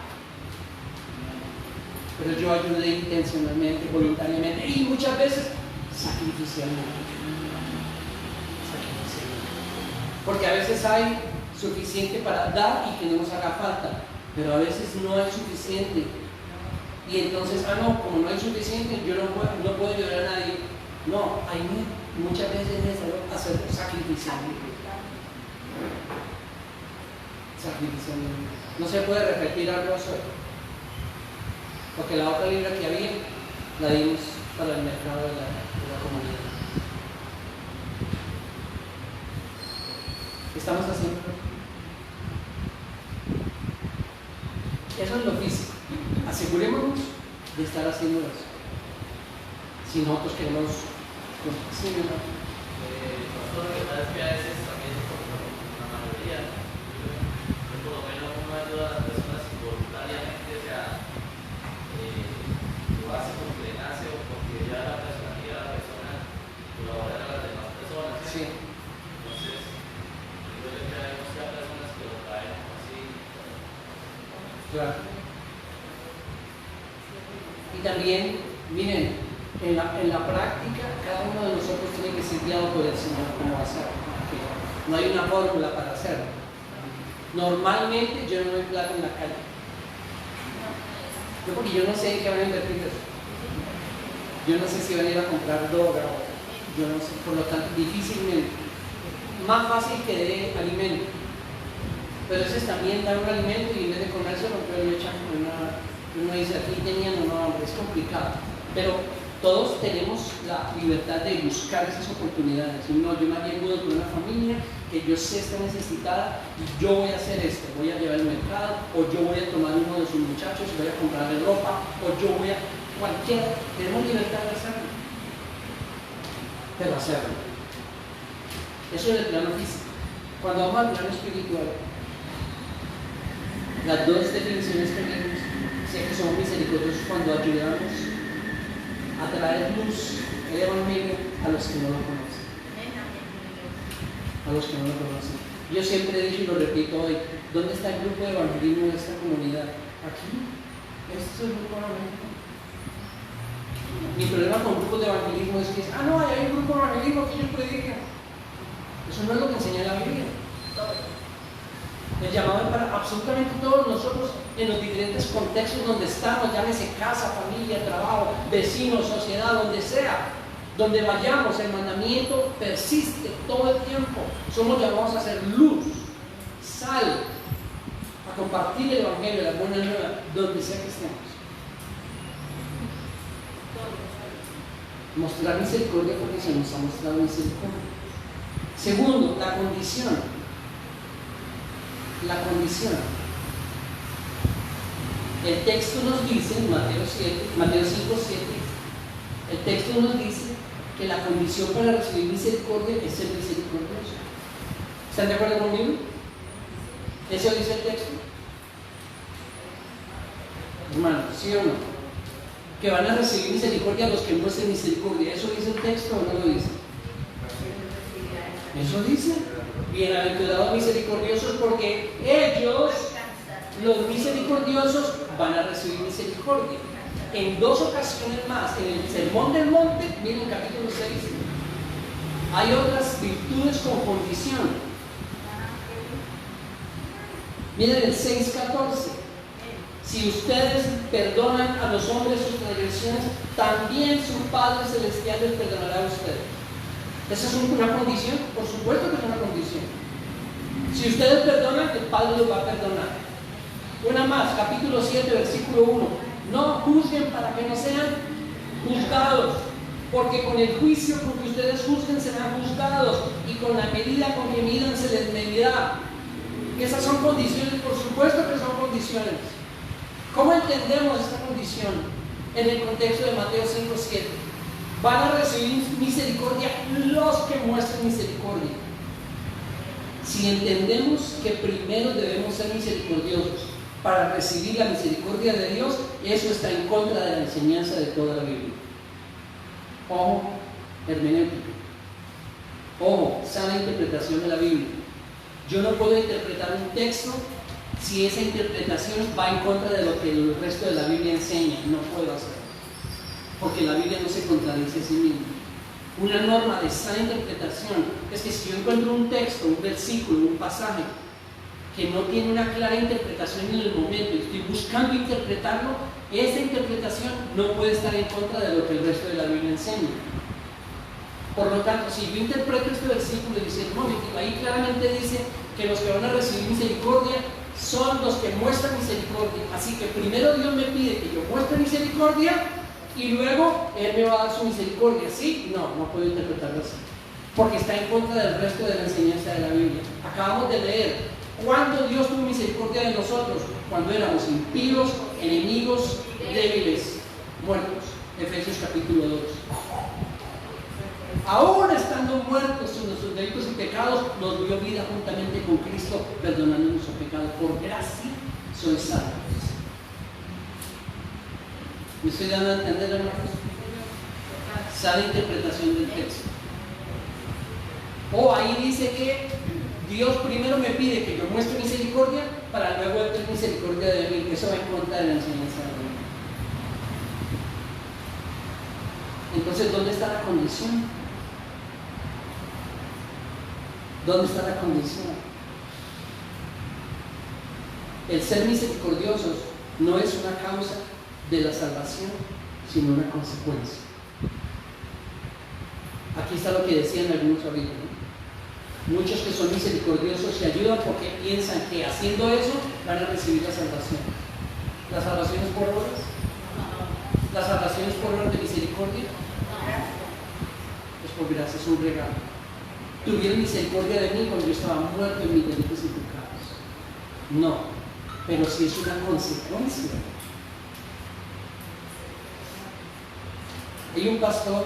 Pero yo ayudé intencionalmente, voluntariamente y muchas veces sacrificialmente. Porque a veces hay suficiente para dar y que no nos haga falta, pero a veces no hay suficiente. Y entonces, no, como no hay suficiente, yo no puedo ayudar a nadie. No, hay muchas veces es necesario hacerlo sacrificialmente. Sacrificialmente. No se puede repetir algo solo. Porque la otra libra que había, la dimos para el mercado de la comunidad. Estamos haciendo. Eso es lo físico. Asegurémonos de estar haciendo eso. Si nosotros queremos. Sí, ¿no? Lo que pasa es que a veces también, la mayoría, por lo menos uno ayuda a las personas voluntariamente, o sea, lo hace porque le nace o porque ya la persona quiere a la persona colaborar a las demás personas. Sí. Entonces, yo creo que hay muchas personas que lo traen así. Claro. Y también, miren, en la práctica, cada uno de nosotros tiene que ser guiado por el Señor cómo hacerlo. No hay una fórmula para hacerlo. Normalmente yo no doy plata en la calle. Porque yo no sé en qué van a invertir eso. Yo no sé si van a ir a comprar droga o yo no sé, por lo tanto, difícilmente. Más fácil que dé alimento. Pero ese es también dar un alimento y en vez de comérselo, pero le echan uno dice aquí tenían o no, es complicado. Pero todos tenemos la libertad de buscar esas oportunidades. No, yo me ayudo con una familia que yo sé está necesitada y yo voy a hacer esto, voy a llevar al mercado, o yo voy a tomar uno de sus muchachos y voy a comprarle ropa, o yo voy a cualquiera, tenemos libertad de hacerlo. Pero hacerlo. Eso es el plano físico. Cuando vamos al plano espiritual, las dos definiciones que vimos, sé que somos misericordiosos cuando ayudamos a traer luz el Evangelio a los que no lo conocen. A los que no lo conocen. Yo siempre he dicho y lo repito hoy, ¿dónde está el grupo de evangelismo de esta comunidad? Aquí. Este es el grupo de evangelismo. Mi problema con grupos de evangelismo es que no, hay un grupo de evangelismo que ellos predican. Eso no es lo que enseña la Biblia. El llamado es para absolutamente todos nosotros en los diferentes contextos donde estamos, llámese casa, familia, trabajo, vecinos, sociedad, donde sea, donde vayamos, el mandamiento persiste todo el tiempo. Somos llamados a ser luz, sal, a compartir el evangelio, la buena nueva, donde sea que estemos. Mostrar misericordia porque se nos ha mostrado misericordia. Segundo, la condición. La condición. El texto nos dice, en Mateo 5:7, el texto nos dice que la condición para recibir misericordia es ser misericordioso. ¿Están de acuerdo conmigo? ¿Eso dice el texto? Hermano, ¿sí o no? Que van a recibir misericordia los que muestren misericordia. ¿Eso dice el texto o no lo dice? Eso dice. Bienaventurados misericordiosos porque ellos, los misericordiosos, van a recibir misericordia. En 2 ocasiones más, en el Sermón del Monte, miren el capítulo 6, hay otras virtudes con condición. Miren el 6:14. Si ustedes perdonan a los hombres sus transgresiones, también su Padre Celestial les perdonará a ustedes. ¿Esa es una condición? Por supuesto que es una condición. Si ustedes perdonan, el Padre los va a perdonar. Una más, capítulo 7, versículo 1. No juzguen para que no sean juzgados, porque con el juicio con que ustedes juzguen serán juzgados, y con la medida con que midan se les medirá. Esas son condiciones, por supuesto que son condiciones. ¿Cómo entendemos esta condición en el contexto de Mateo 5:7? Van a recibir misericordia los que muestren misericordia. Si entendemos que primero debemos ser misericordiosos para recibir la misericordia de Dios, eso está en contra de la enseñanza de toda la Biblia. Ojo, hermenéutica. Ojo, sana interpretación de la Biblia. Yo no puedo interpretar un texto si esa interpretación va en contra de lo que el resto de la Biblia enseña. No puedo hacerlo, porque la Biblia no se contradice a sí misma. Una norma de sana interpretación es que si yo encuentro un texto, un versículo, un pasaje que no tiene una clara interpretación en el momento y estoy buscando interpretarlo, esa interpretación no puede estar en contra de lo que el resto de la Biblia enseña. Por lo tanto, si yo interpreto este versículo diciendo, no, ahí claramente dice que los que van a recibir misericordia son los que muestran misericordia. Así que primero Dios me pide que yo muestre misericordia y luego Él me va a dar su misericordia. ¿Sí? No puedo interpretarlo así, porque está en contra del resto de la enseñanza de la Biblia. Acabamos de leer, ¿cuándo Dios tuvo misericordia de nosotros? Cuando éramos impíos, enemigos, débiles, muertos. Efesios capítulo 2. Aún estando muertos en nuestros delitos y pecados, nos dio vida juntamente con Cristo, perdonando nuestros pecados. Por gracia sois salvos. ¿Me estoy dando a entender, hermanos? Sana interpretación del texto. Ahí dice que Dios primero me pide que yo muestre misericordia para luego tener misericordia de mí. Eso va en contra de la enseñanza de Dios. Entonces, ¿dónde está la condición? ¿Dónde está la condición? El ser misericordiosos no es una causa de la salvación, sino una consecuencia. Aquí está lo que decían algunos ahorita, ¿no? Muchos que son misericordiosos se ayudan porque piensan que haciendo eso van a recibir la salvación. ¿La salvación es por obras? ¿La salvación es por obras de misericordia? Es por gracia, es un regalo. Tuvieron misericordia de mí cuando yo estaba muerto en mis delitos y pecados. No, pero sí es una consecuencia. Hay un pastor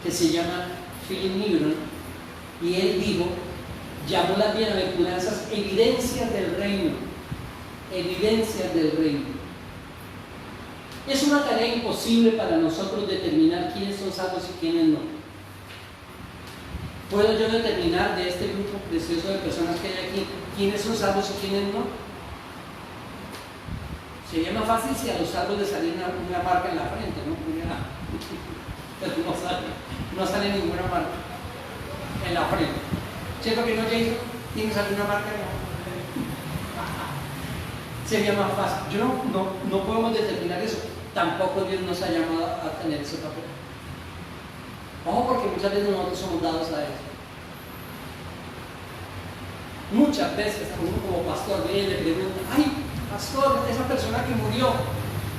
que se llama Philip Newton y él llamó las bienaventuranzas evidencias del reino. Evidencias del reino. Es una tarea imposible para nosotros determinar quiénes son salvos y quiénes no. ¿Puedo yo determinar de este grupo precioso de personas que hay aquí quiénes son salvos y quiénes no? Sería más fácil si a los salvos les saliera una marca en la frente, ¿no? Pero no sale ninguna marca en la frente. ¿Cierto que no, Jason? ¿Tienes alguna marca en la frente? Sería más fácil. No podemos determinar eso. Tampoco Dios nos ha llamado a tener ese papel. Ojo, porque muchas veces nosotros somos dados a eso. Muchas veces uno como pastor viene y le pregunta: ay, pastor, esa persona que murió,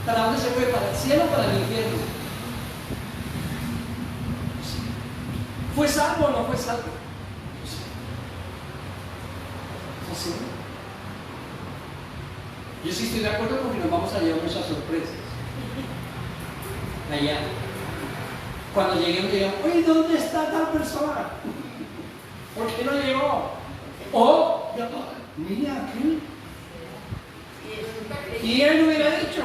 ¿para dónde se fue? ¿Para el cielo o para el infierno? ¿Fue salvo o no fue salvo? ¿Sí? Yo sí estoy de acuerdo porque nos vamos a llevar muchas sorpresas. Allá. Cuando lleguemos, digamos: oye, ¿dónde está tal persona? ¿Por qué no llegó? O, mira, ¿quién hubiera dicho?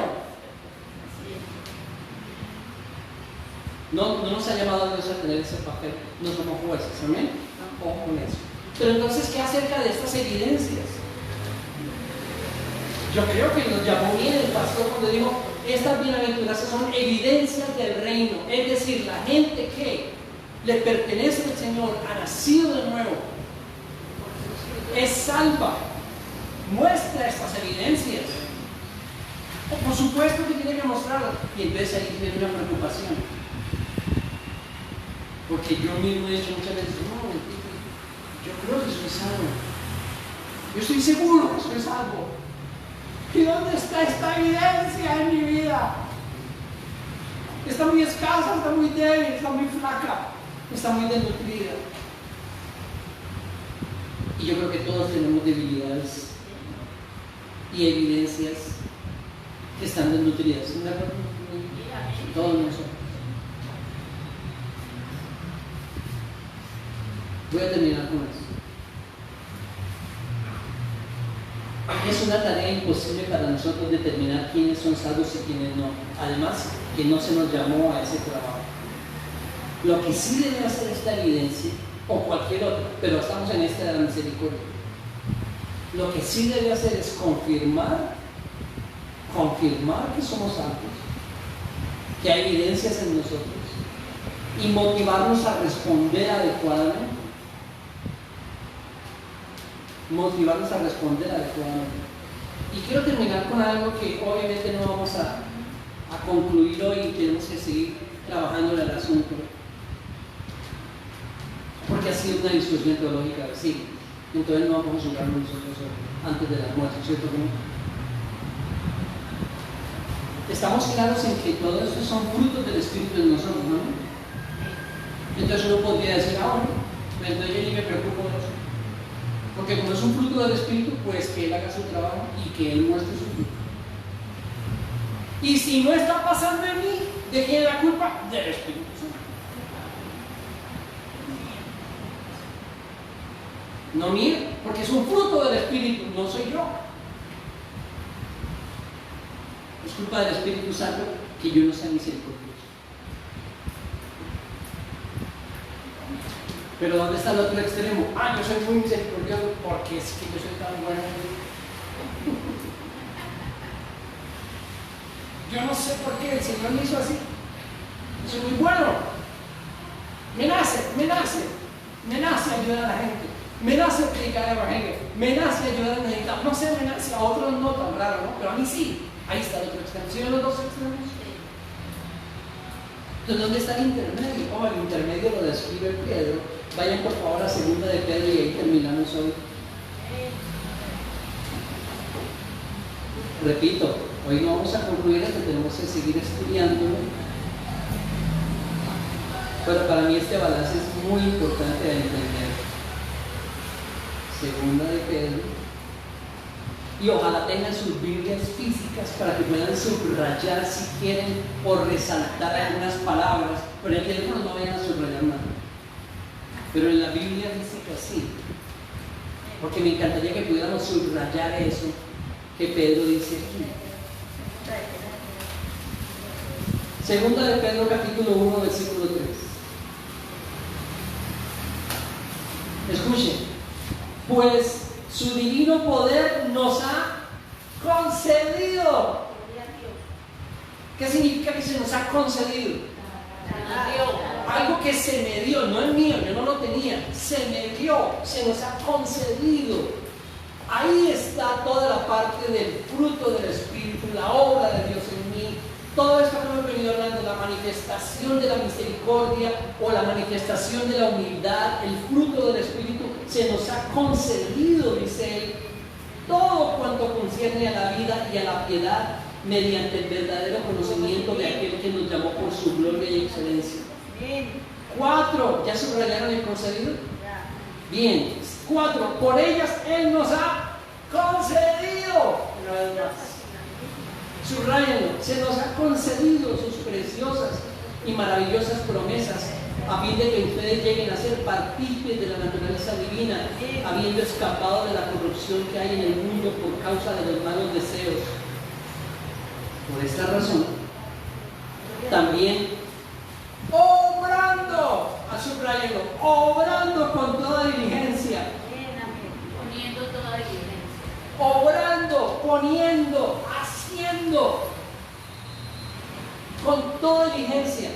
No nos ha llamado Dios a tener ese papel. No somos jueces, amén. Ojo con eso. Pero entonces, ¿qué acerca de estas evidencias? Yo creo que nos llamó bien el pastor cuando dijo: estas bienaventuranzas son evidencias del reino. Es decir, la gente que le pertenece al Señor, ha nacido de nuevo, es salva, muestra estas evidencias. Por supuesto que tiene que mostrarlas. Y entonces ahí tiene una preocupación. Porque yo mismo he dicho muchas veces: no, yo creo que soy salvo. Yo estoy seguro que soy salvo. ¿Y dónde está esta evidencia en mi vida? Está muy escasa, está muy débil, está muy flaca, está muy desnutrida. Y yo creo que todos tenemos debilidades y evidencias que están desnutridas. ¿Sí? Todos nosotros. Voy a terminar con eso. Es una tarea imposible para nosotros determinar quiénes son salvos y quiénes no. Además, que no se nos llamó a ese trabajo. Lo que sí debe hacer esta evidencia, o cualquier otra, pero estamos en esta de la misericordia. Lo que sí debe hacer es confirmar que somos salvos, que hay evidencias en nosotros, y motivarnos a responder adecuadamente. Y quiero terminar con algo que obviamente no vamos a concluir hoy y tenemos que seguir trabajando en el asunto, porque ha sido una discusión teológica de siglos. Entonces no vamos a juzgarnos nosotros antes del almuerzo, ¿cierto? Estamos claros en que todo esto son frutos del Espíritu en nosotros, ¿no? Entonces uno podría decir: bueno, entonces yo ni me preocupo de eso. Porque como es un fruto del Espíritu, pues que Él haga su trabajo y que Él muestre su fruto. Y si no está pasando en mí, ¿de quién es la culpa? Del Espíritu Santo. No mía, porque es un fruto del Espíritu, no soy yo. Es culpa del Espíritu Santo que yo no sea misericordioso. Pero ¿dónde está el otro extremo? Yo soy muy misericordioso porque es que yo soy tan bueno. Yo no sé por qué el Señor me hizo así. Yo soy muy bueno. Me nace ayudar a la gente. Me nace predicar el evangelio. Me nace ayudar a necesitar. No sé, me nace, a otros no, tan raro, ¿no? Pero a mí sí. Ahí está el otro extremo. ¿Sí ven los dos extremos? Entonces, ¿dónde está el intermedio? El intermedio lo describe Pedro. Vayan por favor a 2 de Pedro y ahí terminamos hoy. Repito, hoy no vamos a concluir esto, tenemos que seguir estudiándolo. Pero para mí este balance es muy importante de entender. 2 de Pedro. Y ojalá tengan sus Biblias físicas para que puedan subrayar si quieren o resaltar algunas palabras. Pero en el teléfono no vayan a subrayar nada. Pero en la Biblia dice que sí. Porque me encantaría que pudiéramos subrayar eso que Pedro dice aquí. Segunda de Pedro capítulo 1, versículo 3. Escuchen, pues su divino poder nos ha concedido. ¿Qué significa que se nos ha concedido? Algo que se me dio, no es mío, yo no lo tenía, se me dio, se nos ha concedido. Ahí está toda la parte del fruto del Espíritu, la obra de Dios en mí. Todo esto que hemos venido hablando, la manifestación de la misericordia o la manifestación de la humildad, el fruto del Espíritu, se nos ha concedido, dice él, todo cuanto concierne a la vida y a la piedad, mediante el verdadero conocimiento de aquel que nos llamó por su gloria y excelencia. 4, ¿ya subrayaron el concedido? Bien, 4, por ellas Él nos ha concedido. Una vez más. Subrayenlo, se nos ha concedido sus preciosas y maravillosas promesas, a fin de que ustedes lleguen a ser partícipes de la naturaleza divina, habiendo escapado de la corrupción que hay en el mundo por causa de los malos deseos. Por esta razón, también obrando, subrayenlo, obrando con toda diligencia, Poniendo toda diligencia. obrando, poniendo, haciendo con toda diligencia,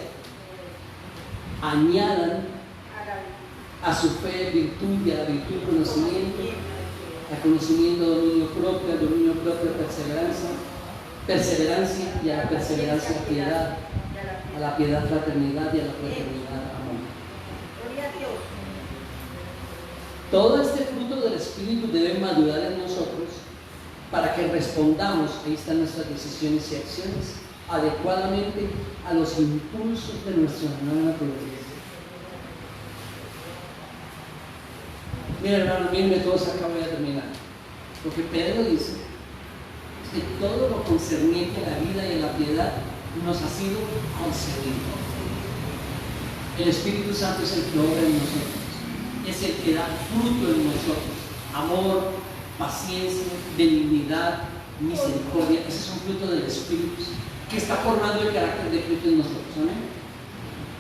añadan a su fe virtud y a la virtud conocimiento, al conocimiento dominio propio, al dominio propio perseverancia y a la perseverancia piedad, a la piedad fraternidad y a la fraternidad amor. Todo este fruto del Espíritu debe madurar en nosotros para que respondamos, ahí están nuestras decisiones y acciones, adecuadamente a los impulsos de nuestra nueva naturaleza. Mira, hermano, miren, todos acá voy a terminar. Porque Pedro dice que todo lo concerniente a la vida y a la piedad nos ha sido concedido. El Espíritu Santo es el que obra en nosotros, es el que da fruto en nosotros: amor, paciencia, benignidad, misericordia. Ese es un fruto del Espíritu que está formando el carácter de Cristo en nosotros. ¿Amén?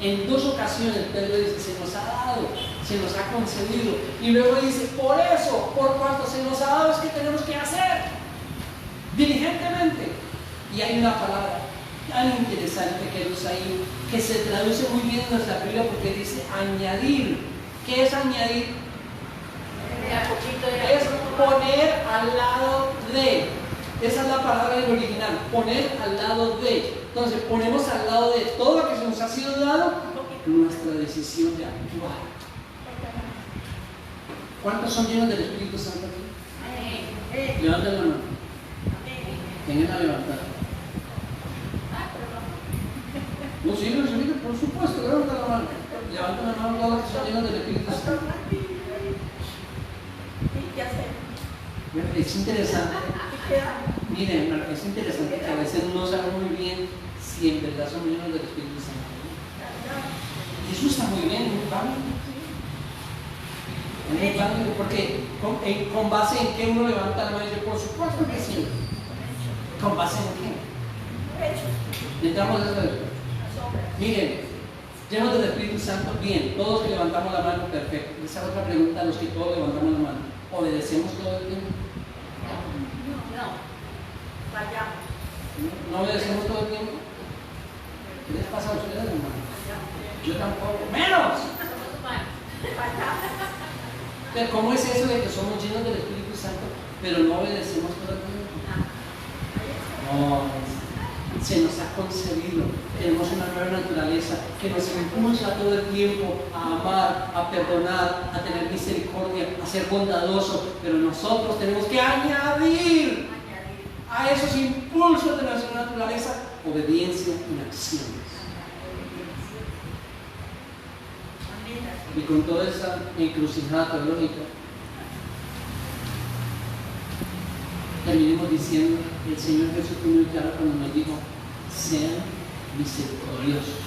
En 2 ocasiones Pedro dice: se nos ha dado, se nos ha concedido, y luego dice: por eso, por cuanto se nos ha dado, es que tenemos que hacer diligentemente. Y hay una palabra tan interesante que es ahí, que se traduce muy bien en nuestra Biblia, porque dice añadir. ¿Qué es añadir? Es poner al lado de. Esa es la palabra del original, poner al lado de. Entonces ponemos al lado de todo lo que se nos ha sido dado nuestra decisión de actuar. ¿Cuántos son llenos del Espíritu Santo aquí? Levanten la mano. ¿Quién la levantada? No, sí, por supuesto, levanten la mano. Levanten la mano todos los que son llenos del Espíritu Santo. Es interesante. Miren, es interesante que a veces no sabemos muy bien si en verdad somos llenos del Espíritu Santo. Y eso está muy bien, muy válido. Es muy válido, porque con base en qué uno levanta la mano y dice: por supuesto que sí. ¿Con base en qué? Entramos a eso después. Miren, llenos del Espíritu Santo, bien, todos que levantamos la mano, perfecto. Esa es otra pregunta a los que todos levantamos la mano. ¿Obedecemos todo el tiempo? ¿No obedecemos todo el tiempo? ¿Qué les pasa a ustedes, hermano? Yo tampoco. ¡Menos! Pero ¿cómo es eso de que somos llenos del Espíritu Santo, pero no obedecemos todo el tiempo? No, se nos ha concebido. Tenemos una nueva naturaleza que nos impulsa todo el tiempo a amar, a perdonar, a tener misericordia, a ser bondadoso, pero nosotros tenemos que añadir a esos impulsos de nuestra naturaleza obediencia en acciones. Y con toda esa encrucijada teológica, terminemos diciendo: el Señor Jesús fue muy claro cuando nos dijo: sean misericordiosos.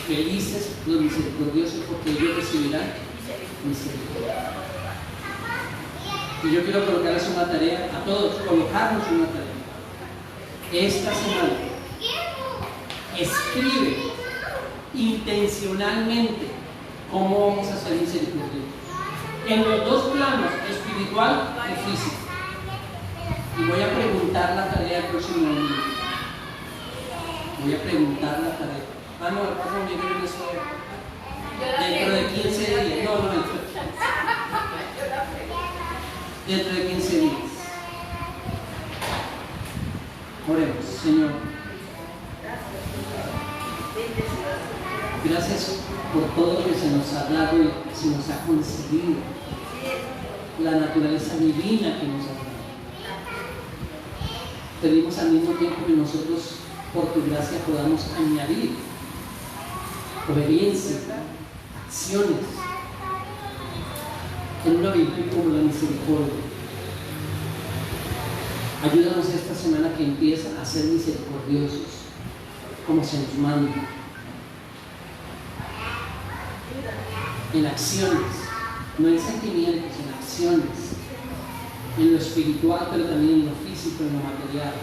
Felices los misericordiosos, porque ellos recibirán misericordia. Y yo quiero colocarles una tarea a todos, colocarnos una tarea. Esta semana, escribe intencionalmente cómo vamos a ser misericordiosos. En los dos planos, espiritual y físico. Y voy a preguntar la tarea el próximo domingo. Voy a preguntar la tarea. Ah, no, perdón, yo creo que eso dentro de 15 días. No, dentro de 15 días. Oremos, Señor. Gracias por todo lo que se nos ha dado y se nos ha concedido. La naturaleza divina que nos ha dado. Pedimos al mismo tiempo que nosotros, por tu gracia, podamos añadir obediencia, acciones en una virtud como la misericordia. Ayúdanos esta semana que empieza a ser misericordiosos, como se nos manda. En acciones, no en sentimientos, en acciones, en lo espiritual, pero también en lo físico, en lo material.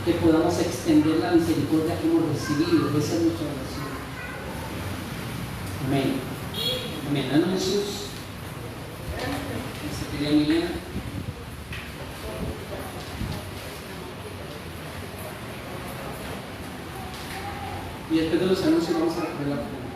Que podamos extender la misericordia que hemos recibido. Esa es nuestra oración. Amén. Amén. Anuncios. Secretaría Milena. Y después de los anuncios vamos a recoger la pregunta.